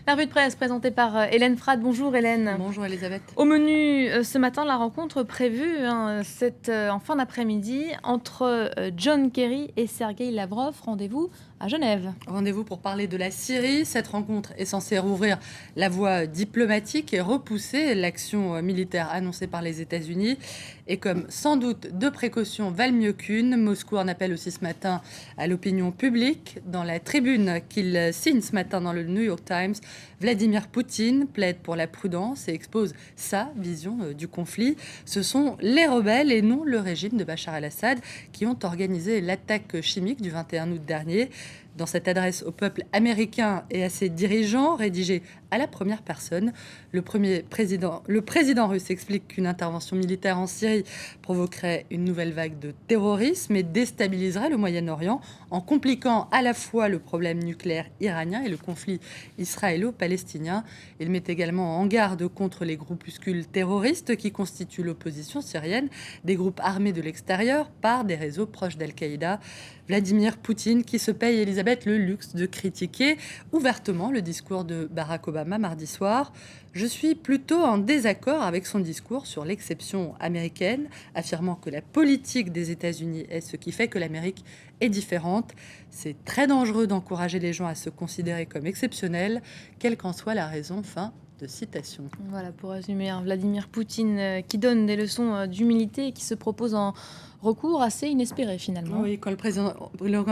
La revue de presse présentée par Hélène Frade. Bonjour Hélène. Bonjour Elisabeth. Au menu ce matin, la rencontre prévue en fin d'après-midi entre John Kerry et Sergueï Lavrov. Rendez-vous à Genève. Rendez-vous pour parler de la Syrie. Cette rencontre est censée rouvrir la voie diplomatique et repousser l'action militaire annoncée par les États-Unis. Et comme sans doute deux précautions valent mieux qu'une, Moscou en appelle aussi ce matin à l'opinion publique. Dans la tribune qu'il signe ce matin dans le New York Times, Vladimir Poutine plaide pour la prudence et expose sa vision du conflit. Ce sont les rebelles et non le régime de Bachar el-Assad qui ont organisé l'attaque chimique du 21 août dernier. Dans cette adresse au peuple américain et à ses dirigeants, rédigée à la première personne, le président russe explique qu'une intervention militaire en Syrie provoquerait une nouvelle vague de terrorisme et déstabiliserait le Moyen-Orient en compliquant à la fois le problème nucléaire iranien et le conflit israélo-palestinien. Il met également en garde contre les groupuscules terroristes qui constituent l'opposition syrienne, des groupes armés de l'extérieur par des réseaux proches d'Al-Qaïda. Vladimir Poutine qui se paye, Elisabeth, le luxe de critiquer ouvertement le discours de Barack Obama mardi soir. Je suis plutôt en désaccord avec son discours sur l'exception américaine, affirmant que la politique des États-Unis est ce qui fait que l'Amérique est différente. C'est très dangereux d'encourager les gens à se considérer comme exceptionnels, quelle qu'en soit la raison. Fin de citation. Voilà, pour résumer, Vladimir Poutine qui donne des leçons d'humilité et qui se propose en recours assez inespéré finalement. Oui, quand le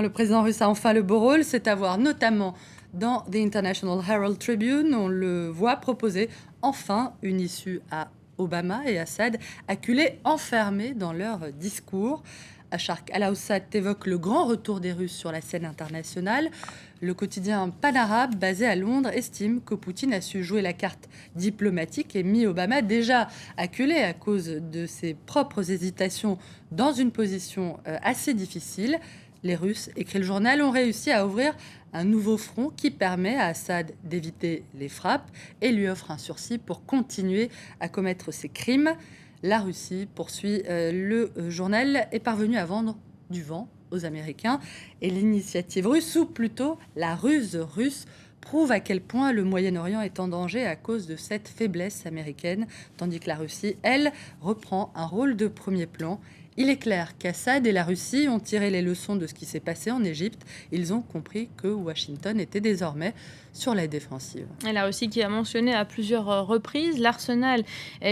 président russe a enfin le beau rôle, c'est à voir notamment dans The International Herald Tribune. On le voit proposer enfin une issue à Obama et Assad, acculés enfermés dans leur discours. Sharq al-Awsat évoque le grand retour des Russes sur la scène internationale. Le quotidien Pan-Arabe, basé à Londres, estime que Poutine a su jouer la carte diplomatique et mis Obama, déjà acculé à cause de ses propres hésitations, dans une position assez difficile. Les Russes, écrit le journal, ont réussi à ouvrir un nouveau front qui permet à Assad d'éviter les frappes et lui offre un sursis pour continuer à commettre ses crimes. La Russie, poursuit le journal, est parvenue à vendre du vent aux Américains. Et l'initiative russe, ou plutôt la ruse russe, prouve à quel point le Moyen-Orient est en danger à cause de cette faiblesse américaine, tandis que la Russie, elle, reprend un rôle de premier plan. Il est clair qu'Assad et la Russie ont tiré les leçons de ce qui s'est passé en Égypte. Ils ont compris que Washington était désormais sur la défensive. Et la Russie qui a mentionné à plusieurs reprises l'arsenal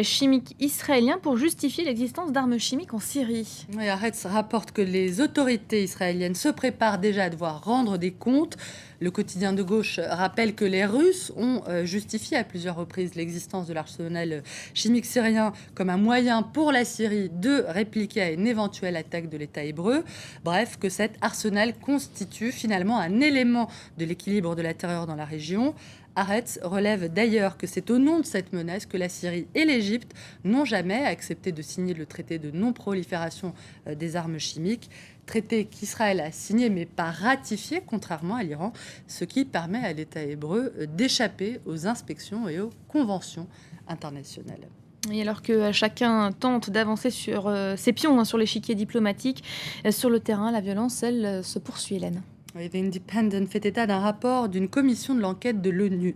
chimique israélien pour justifier l'existence d'armes chimiques en Syrie. Oui, Haaretz rapporte que les autorités israéliennes se préparent déjà à devoir rendre des comptes. Le quotidien de gauche rappelle que les Russes ont justifié à plusieurs reprises l'existence de l'arsenal chimique syrien comme un moyen pour la Syrie de répliquer à une éventuelle attaque de l'État hébreu. Bref, que cet arsenal constitue finalement un élément de l'équilibre de la terreur dans la région. Haaretz relève d'ailleurs que c'est au nom de cette menace que la Syrie et l'Égypte n'ont jamais accepté de signer le traité de non-prolifération des armes chimiques, traité qu'Israël a signé mais pas ratifié, contrairement à l'Iran, ce qui permet à l'État hébreu d'échapper aux inspections et aux conventions internationales. Et alors que chacun tente d'avancer sur ses pions sur l'échiquier diplomatique, sur le terrain, la violence, elle, se poursuit, Hélène. Oui, The Independent fait état d'un rapport d'une commission d'enquête de l'ONU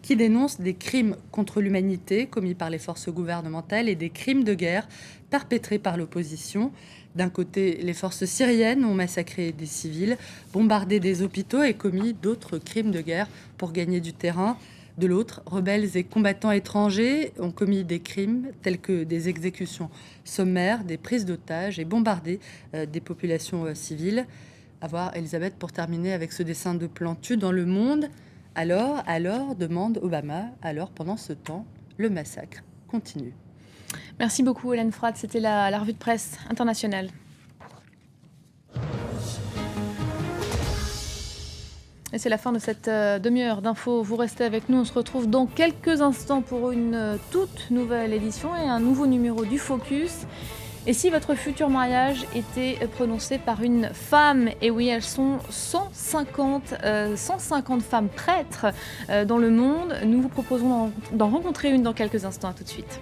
qui dénonce des crimes contre l'humanité commis par les forces gouvernementales et des crimes de guerre perpétrés par l'opposition. D'un côté, les forces syriennes ont massacré des civils, bombardé des hôpitaux et commis d'autres crimes de guerre pour gagner du terrain. De l'autre, rebelles et combattants étrangers ont commis des crimes tels que des exécutions sommaires, des prises d'otages et bombardé des populations civiles. À voir, Elisabeth, pour terminer avec ce dessin de Plantu dans Le Monde. Alors, demande Obama. Alors, pendant ce temps, le massacre continue. Merci beaucoup, Hélène Frade. C'était la revue de presse internationale. Et c'est la fin de cette demi-heure d'infos. Vous restez avec nous. On se retrouve dans quelques instants pour une toute nouvelle édition et un nouveau numéro du Focus. Et si votre futur mariage était prononcé par une femme, et oui, elles sont 150 femmes prêtres dans le monde. Nous vous proposons d'en rencontrer une dans quelques instants. À tout de suite.